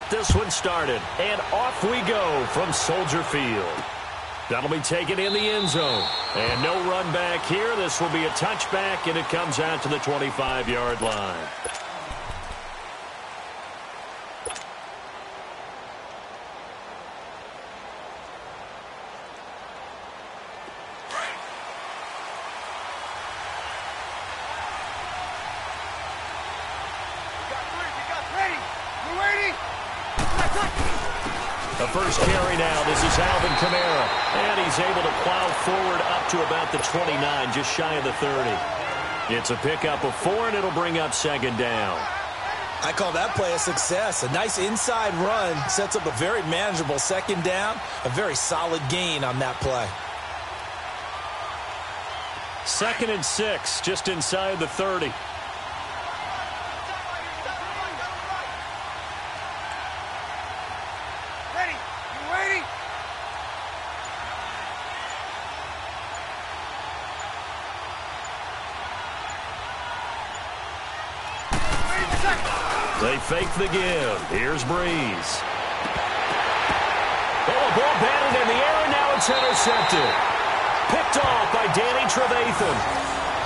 get this one started. And off we go from Soldier Field. That'll be taken in the end zone. And no run back here. This will be a touchback, and it comes out to the 25-yard line. The first carry now. This is Alvin Kamara. And he's able to plow forward up to about the 29, just shy of the 30. It's a pickup of 4, and it'll bring up second down. I call that play a success. A nice inside run sets up a very manageable second down. A very solid gain on that play. 2nd and 6, just inside the 30. They fake the give. Here's Breeze. Oh, a ball batted in the air, and now it's intercepted. Picked off by Danny Trevathan.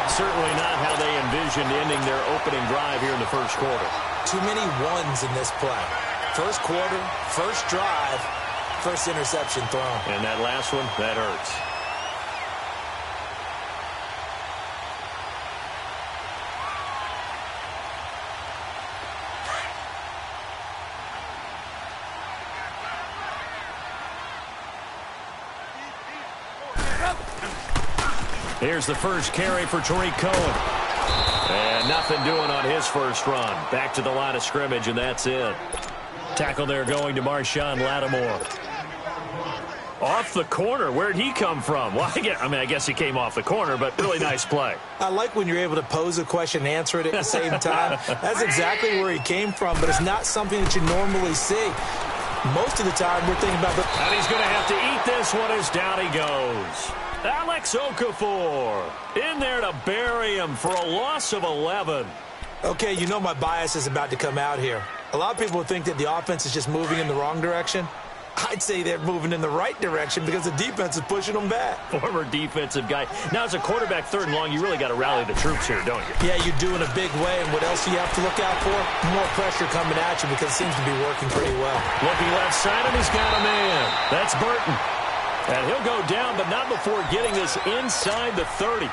Certainly not how they envisioned ending their opening drive here in the first quarter. Too many ones in this play. First quarter, first drive, first interception thrown. And that last one, that hurts. Here's the first carry for Tariq Cohen. And nothing doing on his first run. Back to the line of scrimmage, and that's it. Tackle there going to Marshawn Lattimore. Off the corner. Where'd he come from? Well, I guess he came off the corner, but really nice play. I like when you're able to pose a question and answer it at the same time. That's exactly where he came from, but it's not something that you normally see. Most of the time, we're thinking about And he's going to have to eat this one as down he goes. Alex Okafor in there to bury him for a loss of 11. Okay, you know my bias is about to come out here. A lot of people think that the offense is just moving in the wrong direction. I'd say they're moving in the right direction because the defense is pushing them back. Former defensive guy. Now, as a quarterback 3rd and long, you really got to rally the troops here, don't you? Yeah, you do in a big way. And what else do you have to look out for? More pressure coming at you because it seems to be working pretty well. Looking left side, and he's got a man. That's Burton. And he'll go down, but not before getting this inside the 30.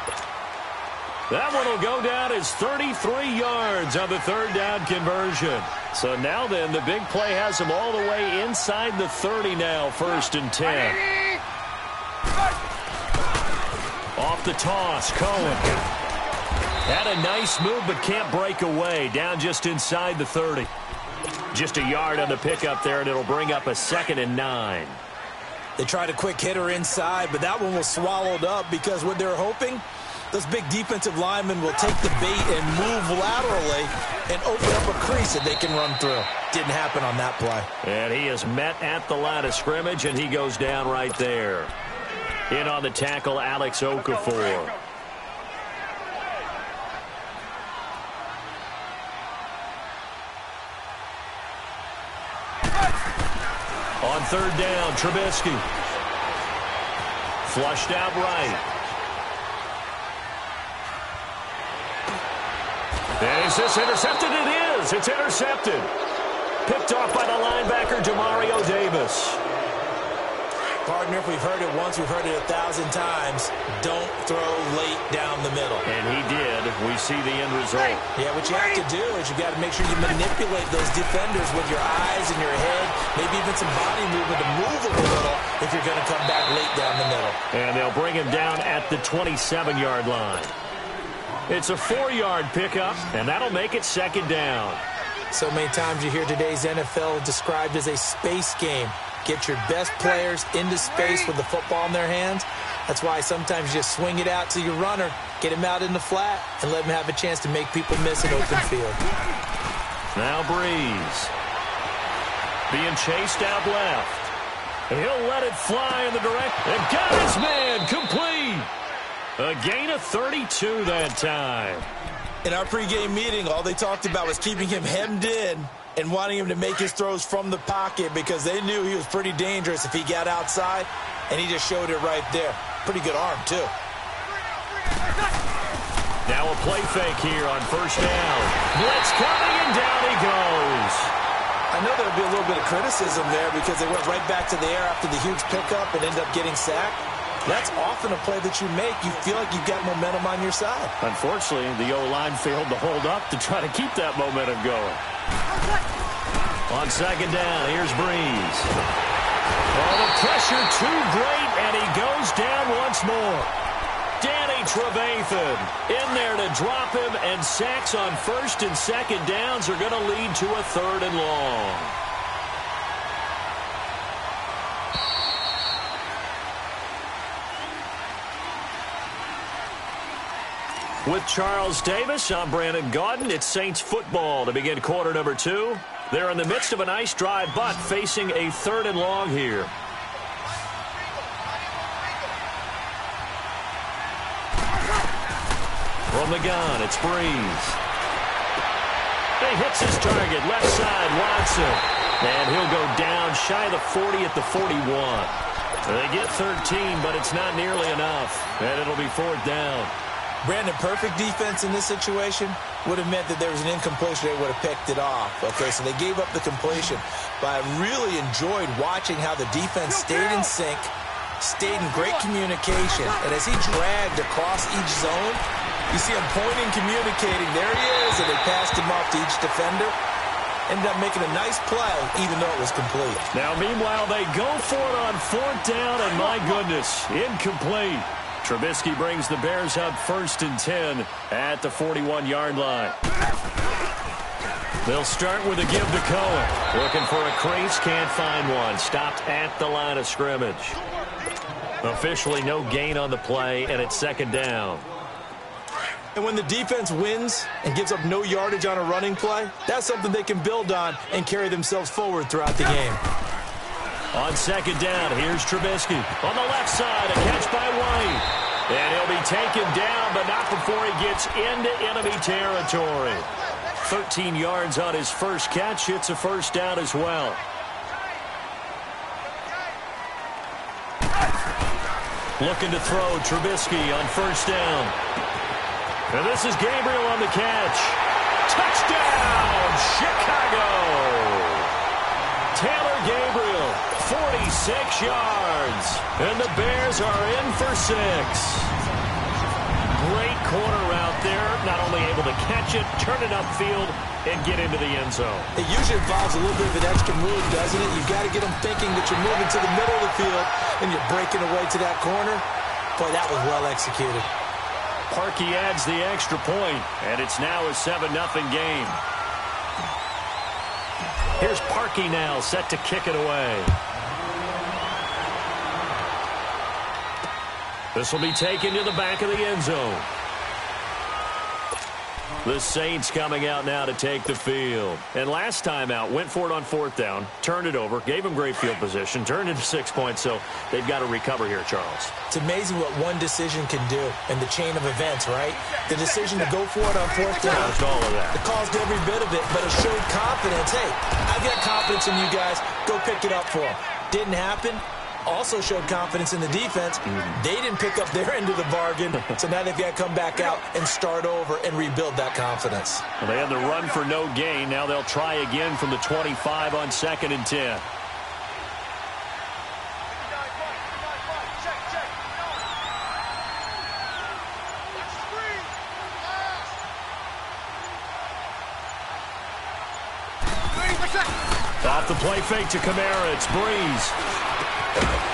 That one will go down as 33 yards on the 3rd down conversion. So now then, the big play has him all the way inside the 30 now, 1st and 10. Off the toss, Cohen. Had a nice move, but can't break away. Down just inside the 30. Just a yard on the pickup there, and it'll bring up a 2nd and 9. They tried a quick hitter inside, but that one was swallowed up because what they're hoping, those big defensive linemen will take the bait and move laterally and open up a crease that they can run through. Didn't happen on that play. And he is met at the line of scrimmage, and he goes down right there. In on the tackle, Alex Okafor. On 3rd down, Trubisky. Flushed out right. And is this intercepted? It is. It's intercepted. Picked off by the linebacker, Demario Davis. Partner, if we've heard it once, we've heard it 1,000 times. Don't throw late down the middle. And he did. We see the end result. Yeah, what you have to do is you got to make sure you manipulate those defenders with your eyes and your head, maybe even some body movement to move them a little if you're going to come back late down the middle. And they'll bring him down at the 27-yard line. It's a 4-yard pickup, and that'll make it 2nd down. So many times you hear today's NFL described as a space game. Get your best players into space with the football in their hands. That's why sometimes you just swing it out to your runner, get him out in the flat, and let him have a chance to make people miss an open field. Now Breeze. Being chased out left. And he'll let it fly in the direction. And got his man complete. A gain of 32 that time. In our pregame meeting, all they talked about was keeping him hemmed in and wanting him to make his throws from the pocket because they knew he was pretty dangerous if he got outside, and he just showed it right there. Pretty good arm, too. Now a play fake here on first down. Blitz coming, and down he goes. I know there'll be a little bit of criticism there because they went right back to the air after the huge pickup and ended up getting sacked. That's often a play that you make. You feel like you've got momentum on your side. Unfortunately, the O-line failed to hold up to try to keep that momentum going. On second down, here's Breeze. Oh, the pressure too great, and he goes down once more. Danny Trevathan in there to drop him, and sacks on first and second downs are going to lead to a third and long. With Charles Davis, I'm Brandon Gaudin. It's Saints football to begin quarter number 2. They're in the midst of a nice drive, but facing a third and long here. From the gun, it's Breeze. He hits his target, left side, Watson. And he'll go down shy of the 40 at the 41. They get 13, but it's not nearly enough. And it'll be fourth down. Brandon, perfect defense in this situation would have meant that there was an incompletion. They would have picked it off. Okay, so they gave up the completion. But I really enjoyed watching how the defense stayed in sync, stayed in great communication. And as he dragged across each zone, you see him pointing, communicating. There he is, and they passed him off to each defender. Ended up making a nice play, even though it was complete. Now, meanwhile, they go for it on fourth down, and my goodness, incomplete. Trubisky brings the Bears up first and 10 at the 41-yard line. They'll start with a give to Cohen. Looking for a crease, can't find one. Stopped at the line of scrimmage. Officially no gain on the play, and it's second down. And when the defense wins and gives up no yardage on a running play, that's something they can build on and carry themselves forward throughout the game. On second down, here's Trubisky. On the left side, a catch by White. And he'll be taken down, but not before he gets into enemy territory. 13 yards on his first catch. It's a first down as well. Looking to throw, Trubisky on first down. And this is Gabriel on the catch. Touchdown, Chicago! Taylor Gabriel, 46 yards. And the Bears are in for 6. Great corner out there. Not only able to catch it, turn it upfield, and get into the end zone. It usually involves a little bit of an extra move, doesn't it? You've got to get them thinking that you're moving to the middle of the field and you're breaking away to that corner. Boy, that was well executed. Parkey adds the extra point, and it's now a 7-0 game. Here's Parkey now, set to kick it away. This will be taken to the back of the end zone. The Saints coming out now to take the field. And last time out, went for it on fourth down, turned it over, gave them great field position, turned it to 6 points, so they've got to recover here, Charles. It's amazing what one decision can do in the chain of events, right? The decision to go for it on fourth down. Caused all of that. It caused every bit of it, but it showed confidence. Hey, I've got confidence in you guys. Go pick it up for them. Didn't happen. Also showed confidence in the defense. They didn't pick up their end of the bargain, so now they've got to come back out and start over and rebuild that confidence. Well, they had the run for no gain. Now they'll try again from the 25 on second and 10. Off the play fake to Kamara, it's Breeze.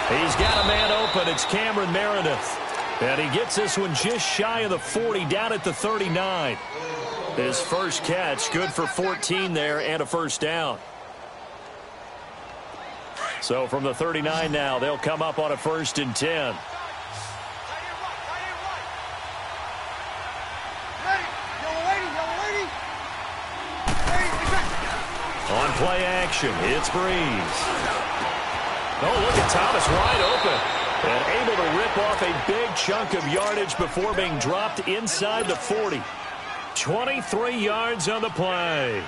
He's got a man open. It's Cameron Meredith. And he gets this one just shy of the 40, down at the 39. His first catch, good for 14 there and a first down. So from the 39 now, they'll come up on a first and 10. On play action, it's Breeze. Oh, look at Thomas wide open. And able to rip off a big chunk of yardage before being dropped inside the 40. 23 yards on the play.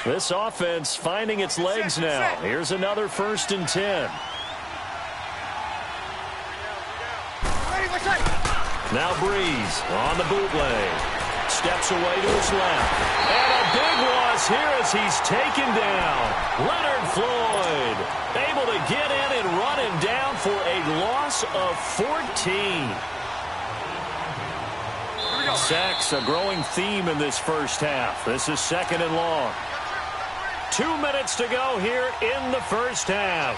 This offense finding its legs now. Here's another 1st and 10. Now Breeze on the bootleg. Steps away to his left. And a big loss here as he's taken down. Leonard Floyd able to get in and run him down for a loss of 14. Sacks a growing theme in this first half. This is 2nd and long. 2 minutes to go here in the first half.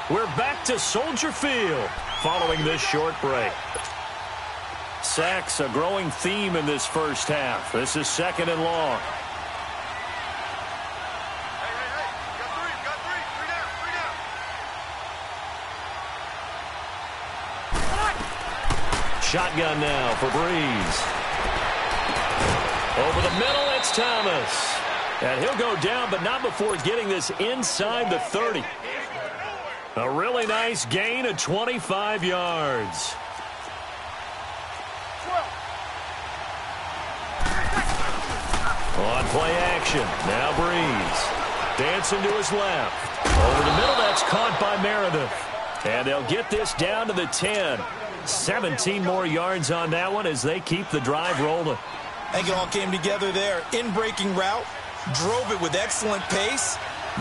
We're back to Soldier Field following this short break. Sacks a growing theme in this first half. This is 2nd and long. Shotgun now for Breeze. Over the middle, it's Thomas. And he'll go down, but not before getting this inside the 30. A really nice gain of 25 yards. On play action, now Breeze. Dancing to his left. Over the middle, that's caught by Meredith. And they'll get this down to the 10. 17 more yards on that one as they keep the drive rolling. I think it all came together there. In-breaking route, drove it with excellent pace.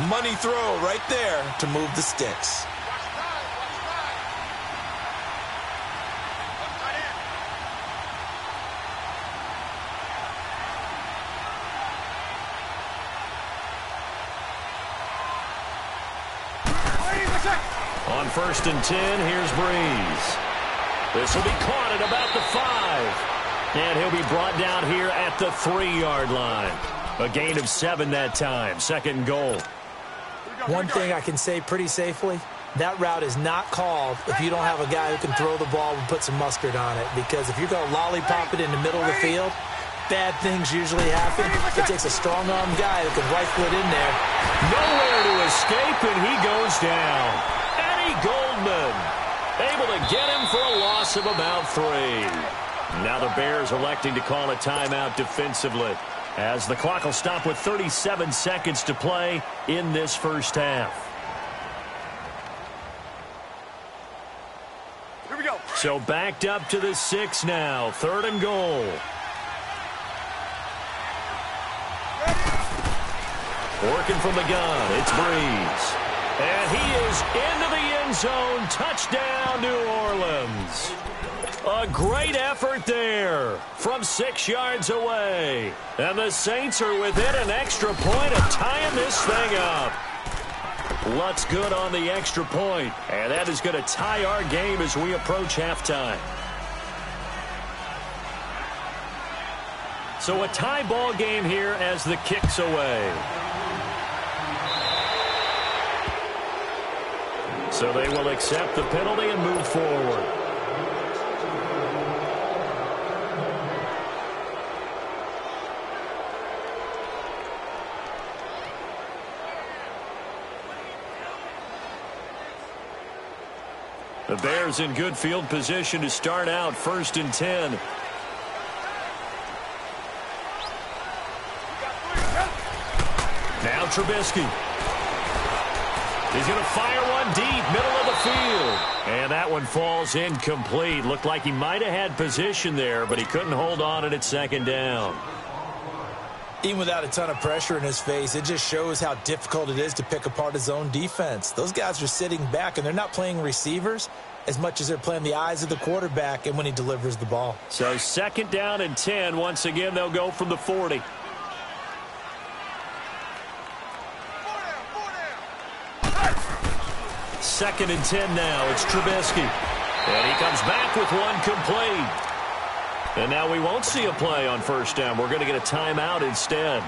Money throw right there to move the sticks. On 1st and 10, here's Breeze. This will be caught at about the 5. And he'll be brought down here at the 3-yard line. A gain of 7 that time. 2nd and goal. One thing I can say pretty safely, that route is not called if you don't have a guy who can throw the ball and put some mustard on it. Because if you're going to lollipop it in the middle of the field, bad things usually happen. It takes a strong-arm guy who can rifle it in there. Nowhere to escape, and he goes down. Eddie Goldman able to get him for a loss of about 3. Now the Bears electing to call a timeout defensively, as the clock will stop with 37 seconds to play in this first half. Here we go. So backed up to the 6 now. 3rd and goal. Working from the gun, it's Breeze. And he is into the end zone. Touchdown, New Orleans. A great effort there from 6 yards away. And the Saints are within an extra point of tying this thing up. Luck's good on the extra point. And that is going to tie our game as we approach halftime. So a tie ball game here as the kick's away. So they will accept the penalty and move forward. The Bears in good field position to start out 1st and 10. Now Trubisky. He's going to fire one deep, middle of the field. And that one falls incomplete. Looked like he might have had position there, but he couldn't hold on it at 2nd down. Even without a ton of pressure in his face, it just shows how difficult it is to pick apart his own defense. Those guys are sitting back, and they're not playing receivers as much as they're playing the eyes of the quarterback and when he delivers the ball. So 2nd down and 10. Once again, they'll go from the 40. Second and 10 now. It's Trubisky. And he comes back with one complete. And now we won't see a play on 1st down. We're going to get a timeout instead,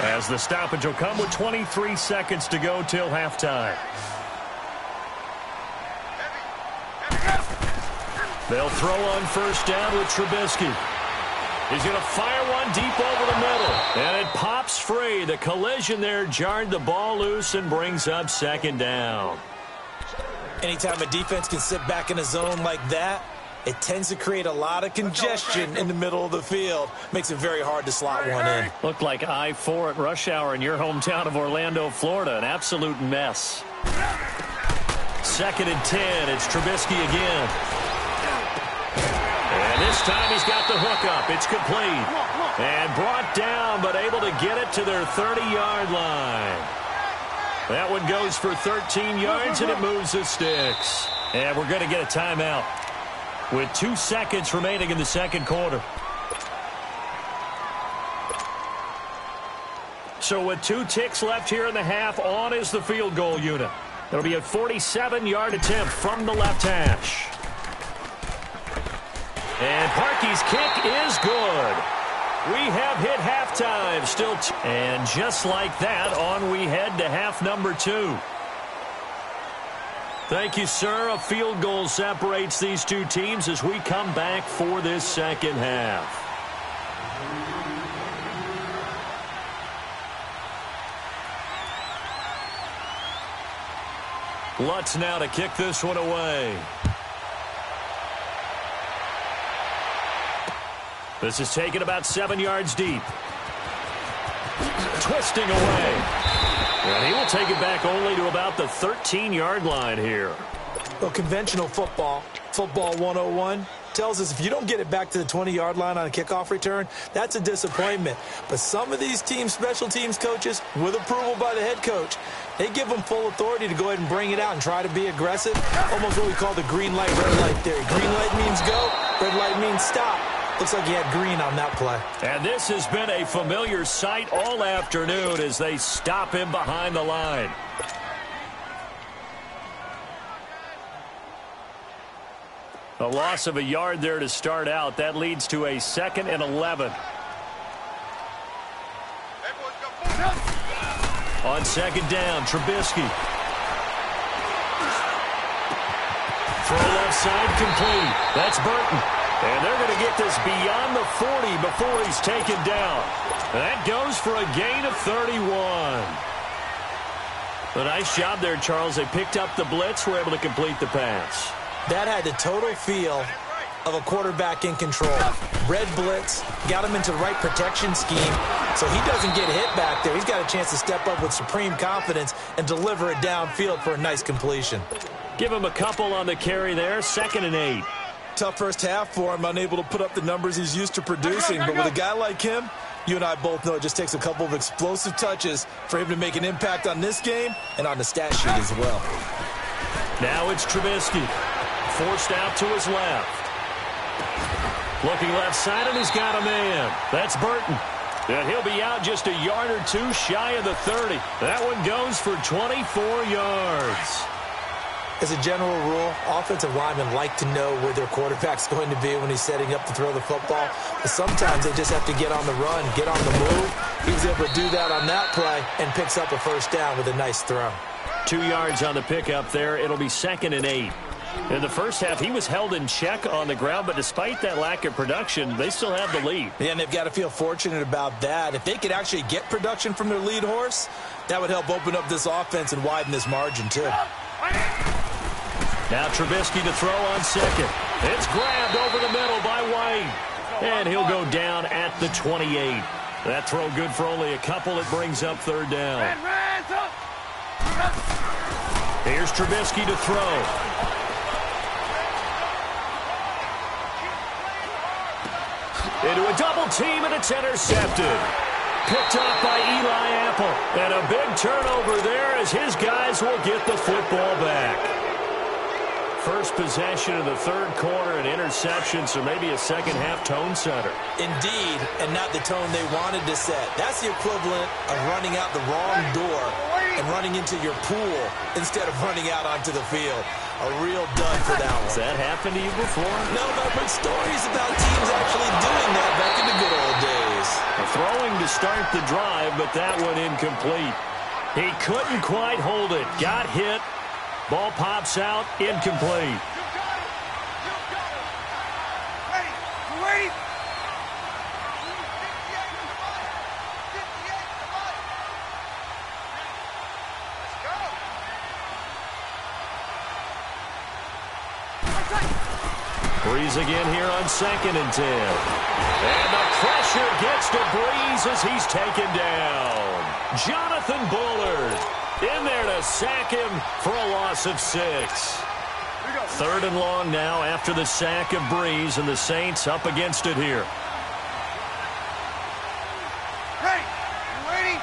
as the stoppage will come with 23 seconds to go till halftime. They'll throw on 1st down with Trubisky. He's going to fire one deep over the middle. And it pops free. The collision there jarred the ball loose and brings up 2nd down. Anytime a defense can sit back in a zone like that, It tends to create a lot of congestion in the middle of the field. Makes it very hard to slot one in. Looked like I-4 at rush hour in your hometown of Orlando, Florida. An absolute mess. 2nd and 10. It's Trubisky again. And this time he's got the hook up. It's complete. And brought down, but able to get it to their 30-yard line. That one goes for 13 yards, and it moves the sticks. And we're going to get a timeout with 2 seconds remaining in the second quarter. So with 2 ticks left here in the half, on is the field goal unit. It'll be a 47-yard attempt from the left hash. And Parkey's kick is good. We have hit halftime. Still, and just like that, on we head to half number 2. Thank you, sir. A field goal separates these two teams as we come back for this second half. Lutz now to kick this one away. This is taken about 7 yards deep. Twisting away. And he will take it back only to about the 13-yard line here. Well, conventional football 101, tells us if you don't get it back to the 20-yard line on a kickoff return, that's a disappointment. But some of these teams, special teams coaches, with approval by the head coach, they give them full authority to go ahead and bring it out and try to be aggressive. Almost what we call the green light, red light theory. Green light means go, red light means stop. Looks like he had green on that play. And this has been a familiar sight all afternoon as they stop him behind the line. A loss of a yard there to start out. That leads to a 2nd and 11. On 2nd down, Trubisky. Throw left side complete. That's Burton. And they're going to get this beyond the 40 before he's taken down. That goes for a gain of 31. A nice job there, Charles. They picked up the blitz, were able to complete the pass. That had the total feel of a quarterback in control. Red blitz, got him into the right protection scheme, so he doesn't get hit back there. He's got a chance to step up with supreme confidence and deliver it downfield for a nice completion. Give him a couple on the carry there. 2nd and 8. Tough first half for him, unable to put up the numbers he's used to producing. But with a guy like him, you and I both know it just takes a couple of explosive touches for him to make an impact on this game and on the stat sheet as well. Now it's Trubisky. Forced out to his left. Looking left side, and he's got a man. That's Burton. And he'll be out just a yard or two shy of the 30. That one goes for 24 yards. As a general rule, offensive linemen like to know where their quarterback's going to be when he's setting up to throw the football. But sometimes they just have to get on the run, get on the move. He was able to do that on that play and picks up a first down with a nice throw. 2 yards on the pickup there. It'll be 2nd and 8. In the first half, he was held in check on the ground, but despite that lack of production, they still have the lead. Yeah, and they've got to feel fortunate about that. If they could actually get production from their lead horse, that would help open up this offense and widen this margin, too. Now Trubisky to throw on 2nd. It's grabbed over the middle by White. And he'll go down at the 28. That throw good for only a couple. It brings up 3rd down. Here's Trubisky to throw. Into a double team, and it's intercepted. Picked up by Eli Apple. And a big turnover there as his guys will get the football back. First possession of the 3rd quarter, an interception, so maybe a second-half tone setter. Indeed, and not the tone they wanted to set. That's the equivalent of running out the wrong door and running into your pool instead of running out onto the field. A real dud for that one. Has that happened to you before? No, but I've heard stories about teams actually doing that back in the good old days. Throwing to start the drive, but that one incomplete. He couldn't quite hold it. Got hit. Ball pops out, incomplete. Wait. Breeze again here on 2nd and 10. And the pressure gets to Breeze as he's taken down. Jonathan Bullard in there to sack him for a loss of 6. 3rd and long now after the sack of Breeze, and the Saints up against it here. Hey, you ready?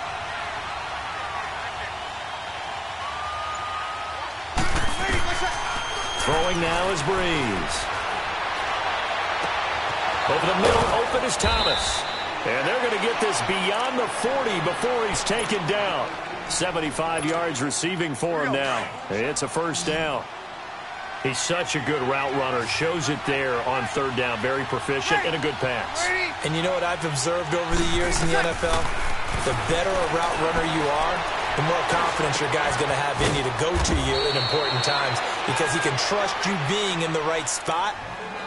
Throwing now is Breeze. Over the middle, open is Thomas. And they're going to get this beyond the 40 before he's taken down. 75 yards receiving for him now. It's a 1st down. He's such a good route runner. Shows it there on 3rd down. Very proficient and a good pass. And you know what I've observed over the years in the NFL? The better a route runner you are, the more confidence your guy's going to have in you to go to you in important times, because he can trust you being in the right spot,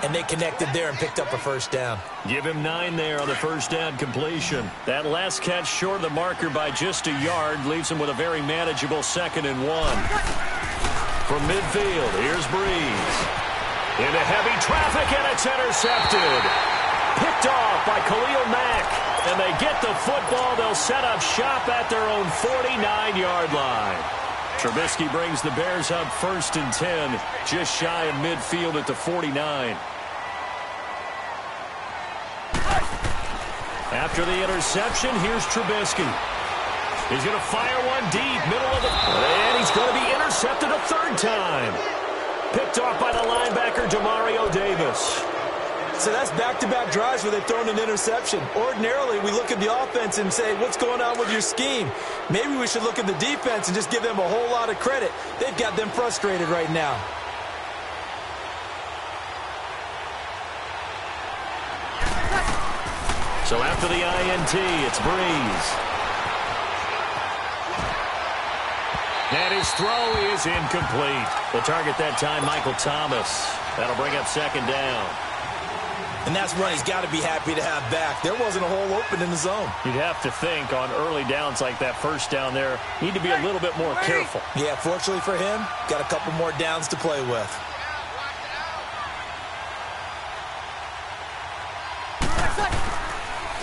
and they connected there and picked up a 1st down. Give him 9 there on the 1st down completion. That last catch short of the marker by just a yard leaves him with a very manageable 2nd and 1. From midfield, here's Breeze. Into heavy traffic, and it's intercepted. Picked off by Khalil Mack. And they get the football. They'll set up shop at their own 49-yard line. Trubisky brings the Bears up 1st and 10, just shy of midfield at the 49. After the interception, here's Trubisky. He's going to fire one deep, middle of the... And he's going to be intercepted a 3rd time. Picked off by the linebacker, Demario Davis. So that's back-to-back drives where they've thrown an interception. Ordinarily, we look at the offense and say, what's going on with your scheme? Maybe we should look at the defense and just give them a whole lot of credit. They've got them frustrated right now. So after the INT, it's Breeze. And his throw is incomplete. The target that time, Michael Thomas. That'll bring up 2nd down. And that's one he's got to be happy to have back. There wasn't a hole open in the zone. You'd have to think on early downs like that 1st down there, need to be a little bit more careful. Yeah, fortunately for him, got a couple more downs to play with.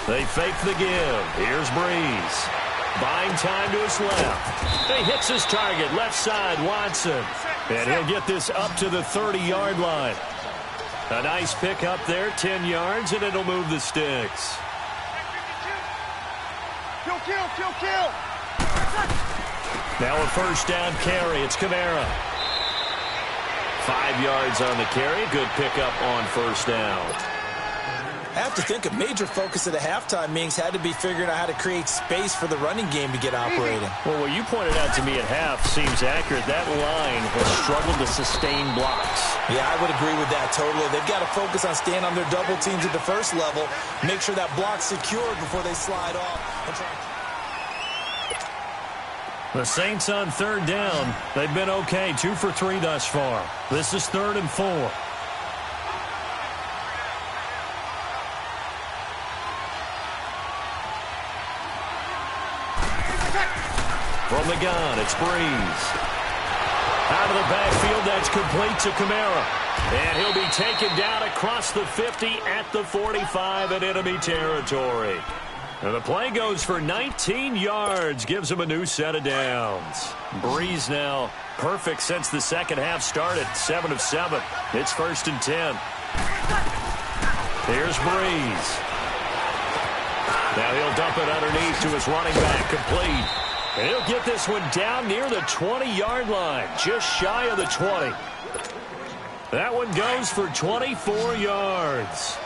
They fake the give. Here's Breeze. Buying time to his left. He hits his target, left side, Watson. And he'll get this up to the 30-yard line. A nice pick up there, 10 yards, and it'll move the sticks. Kill. Now a 1st down carry. It's Kamara. 5 yards on the carry. Good pickup on 1st down. I have to think a major focus at the halftime meetings had to be figuring out how to create space for the running game to get operating. Well, what you pointed out to me at half seems accurate. That line has struggled to sustain blocks. Yeah, I would agree with that totally. They've got to focus on staying on their double teams at the 1st level, make sure that block's secured before they slide off. And try. The Saints on 3rd down. They've been okay, 2 for 3 thus far. This is 3rd and 4. From the gun, it's Breeze. Out of the backfield, that's complete to Kamara. And he'll be taken down across the 50 at the 45 in enemy territory. And the play goes for 19 yards, gives him a new set of downs. Breeze now perfect since the 2nd half started, 7 of 7. It's 1st and 10. Here's Breeze. Now he'll dump it underneath to his running back, complete. And he'll get this one down near the 20-yard line, just shy of the 20. That one goes for 24 yards.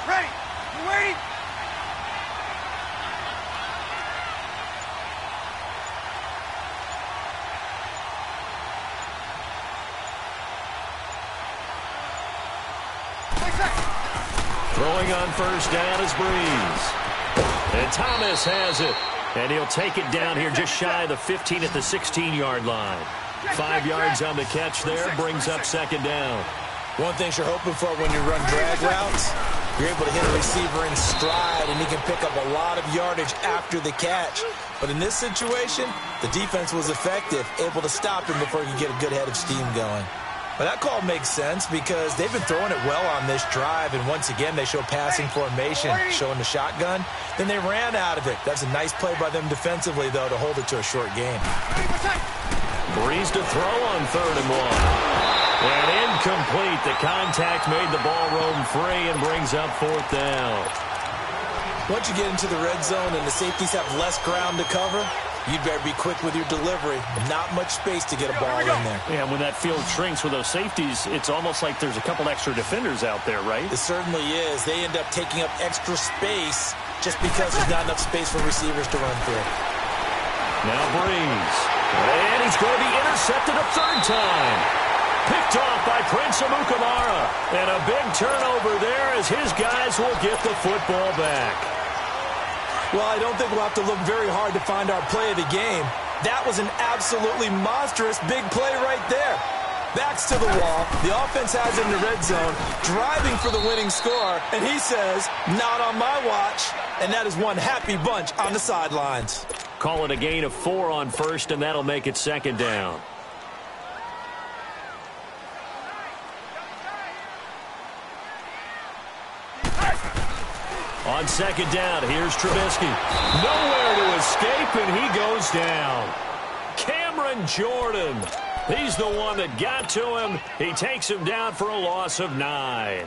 Ready? You ready? Throwing on 1st down is Breeze. And Thomas has it. And he'll take it down here just shy of the 15 at the 16-yard line. 5 yards on the catch there, brings up 2nd down. One thing you're hoping for when you run drag routes, You're able to hit a receiver in stride, and he can pick up a lot of yardage after the catch. But in this situation, the defense was effective, able to stop him before he could get a good head of steam going. But that call makes sense because they've been throwing it well on this drive, and once again they show passing formation, showing the shotgun. Then they ran out of it. That's a nice play by them defensively, though, to hold it to a short game. Breeze to throw on 3rd and 1. And incomplete. The contact made the ball roam free and brings up 4th down. Once you get into the red zone and the safeties have less ground to cover, you'd better be quick with your delivery. Not much space to get a ball in there. Yeah, when that field shrinks with those safeties, it's almost like there's a couple extra defenders out there, right? It certainly is. They end up taking up extra space just because there's not enough space for receivers to run through. Now Breeze. And he's going to be intercepted a 3rd time. Picked off by Prince Amukamara. And a big turnover there as his guys will get the football back. Well, I don't think we'll have to look very hard to find our play of the game. That was an absolutely monstrous big play right there. Backs to the wall. The offense has him in the red zone, driving for the winning score. And he says, not on my watch. And that is one happy bunch on the sidelines. Call it a gain of 4 on 1st, and that'll make it 2nd down. On 2nd down, here's Trubisky. Nowhere to escape, and he goes down. Cameron Jordan. He's the one that got to him. He takes him down for a loss of 9.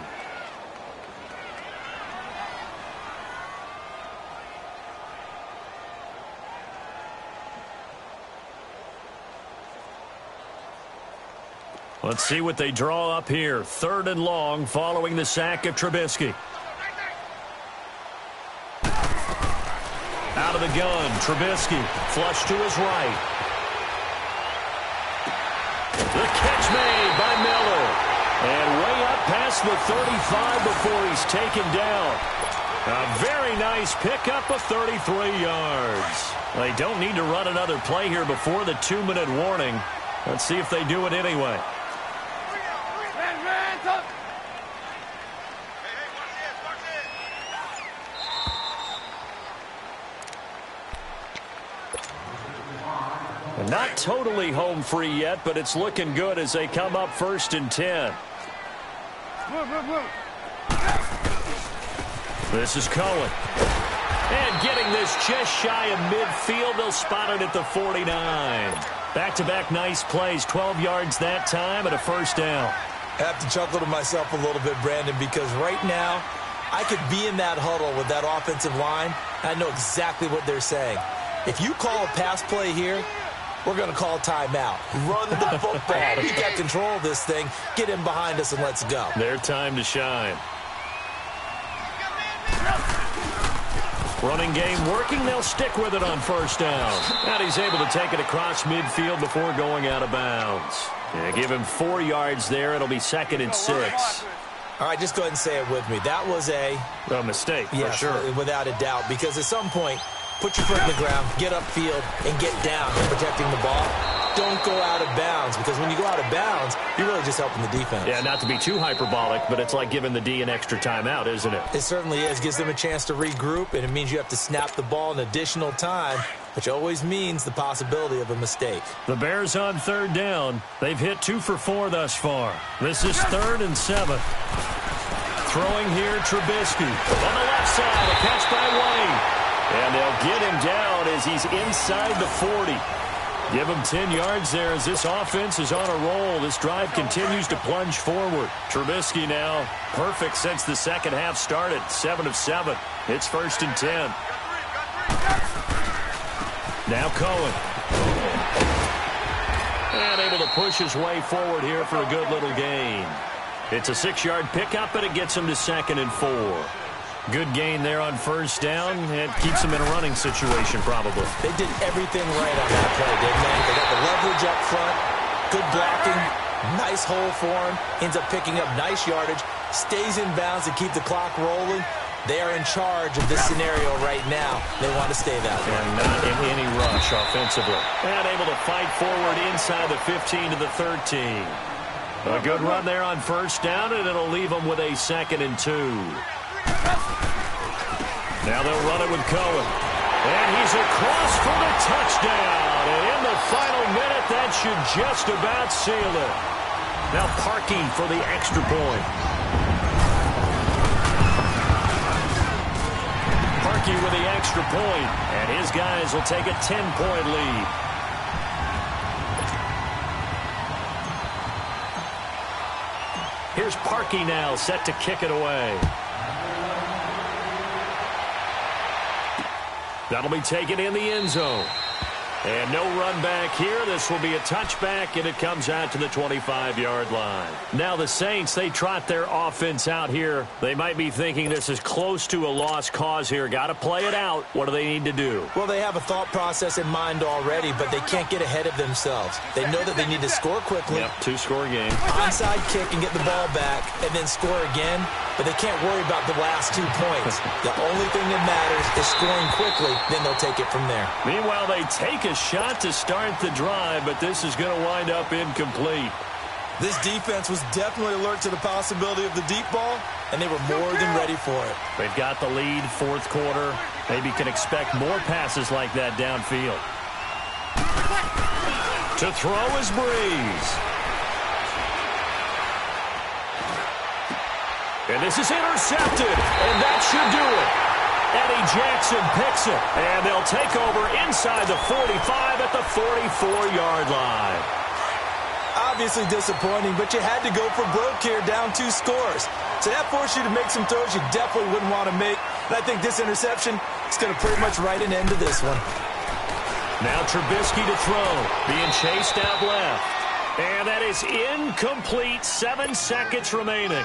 Let's see what they draw up here. 3rd and long following the sack of Trubisky. Out of the gun, Trubisky, flush to his right. The catch made by Miller. And way up past the 35 before he's taken down. A very nice pickup of 33 yards. They don't need to run another play here before the 2-minute warning. Let's see if they do it anyway. Not totally home free yet, but it's looking good as they come up 1st and 10. This is Cohen. And getting this just shy of midfield, they'll spot it at the 49. Back-to-back nice plays, 12 yards that time and a 1st down. I have to chuckle to myself a little bit, Brandon, because right now I could be in that huddle with that offensive line, and I know exactly what they're saying. If you call a pass play here, we're going to call timeout. Run the football. We got control of this thing. Get him behind us and let's go. Their time to shine. Running game working. They'll stick with it on 1st down. And he's able to take it across midfield before going out of bounds. Yeah, give him 4 yards there. It'll be 2nd and 6. All right, just go ahead and say it with me. That was a mistake, for yes, sure. Without a doubt, because at some point, put your foot in the ground, get upfield, and get down protecting the ball. Don't go out of bounds, because when you go out of bounds, you're really just helping the defense. Yeah, not to be too hyperbolic, but it's like giving the D an extra timeout, isn't it? It certainly is. Gives them a chance to regroup, and it means you have to snap the ball an additional time, which always means the possibility of a mistake. The Bears on 3rd down. They've hit 2 for 4 thus far. This is 3rd and 7. Throwing here, Trubisky. On the left side, a catch by White. And they'll get him down as he's inside the 40. Give him 10 yards there as this offense is on a roll. This drive continues to plunge forward. Trubisky now perfect since the second half started. 7 of 7. It's 1st and 10. Now Cohen. And able to push his way forward here for a good little gain. It's a 6-yard pickup, and it gets him to 2nd and 4. Good gain there on 1st down. It keeps them in a running situation, probably. They did everything right on that play, didn't they? They got the leverage up front, good blocking, nice hole for him, ends up picking up nice yardage, stays in bounds to keep the clock rolling. They are in charge of this scenario right now. They want to stay that way. And not in any rush offensively. And able to fight forward inside the 15 to the 13. A good run there on 1st down, and it'll leave them with a 2nd and 2. Now they'll run it with Cohen. And he's across for the touchdown. And in the final minute, that should just about seal it. Now Parkey for the extra point. Parkey with the extra point. And his guys will take a 10-point lead. Here's Parkey now, set to kick it away. That'll be taken in the end zone. And no run back here. This will be a touchback, and it comes out to the 25-yard line. Now the Saints, they trot their offense out here. They might be thinking this is close to a lost cause here. Got to play it out. What do they need to do? Well, they have a thought process in mind already, but they can't get ahead of themselves. They know that they need to score quickly. Yep, two-score game. Onside kick and get the ball back, and then score again. But they can't worry about the last 2 points. The only thing that matters is scoring quickly, then they'll take it from there. Meanwhile, they take a shot to start the drive, but this is going to wind up incomplete. This defense was definitely alert to the possibility of the deep ball, and they were more than ready for it. They've got the lead, fourth quarter. Maybe can expect more passes like that downfield. To throw is Breeze. And this is intercepted, and that should do it. Eddie Jackson picks it, and they'll take over inside the 45 at the 44-yard line. Obviously disappointing, but you had to go for broke here, down 2 scores. So that forced you to make some throws you definitely wouldn't want to make. And I think this interception is going to pretty much write an end to this one. Now Trubisky to throw, being chased out left. And that is incomplete, 7 seconds remaining.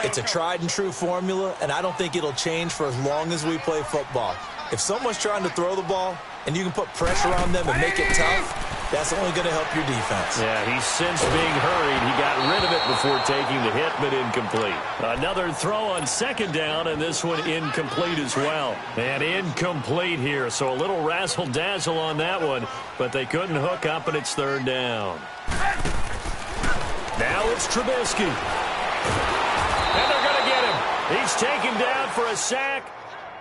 It's a tried-and-true formula, and I don't think it'll change for as long as we play football. If someone's trying to throw the ball and you can put pressure on them and make it tough, that's only going to help your defense. Yeah, he's since being hurried. He got rid of it before taking the hit, but incomplete. Another throw on second down, and this one incomplete as well. And incomplete here, so a little razzle-dazzle on that one, but they couldn't hook up, and it's third down. Now it's Trubisky. And they're going to get him. He's taken down for a sack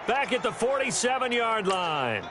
back at the 47-yard line.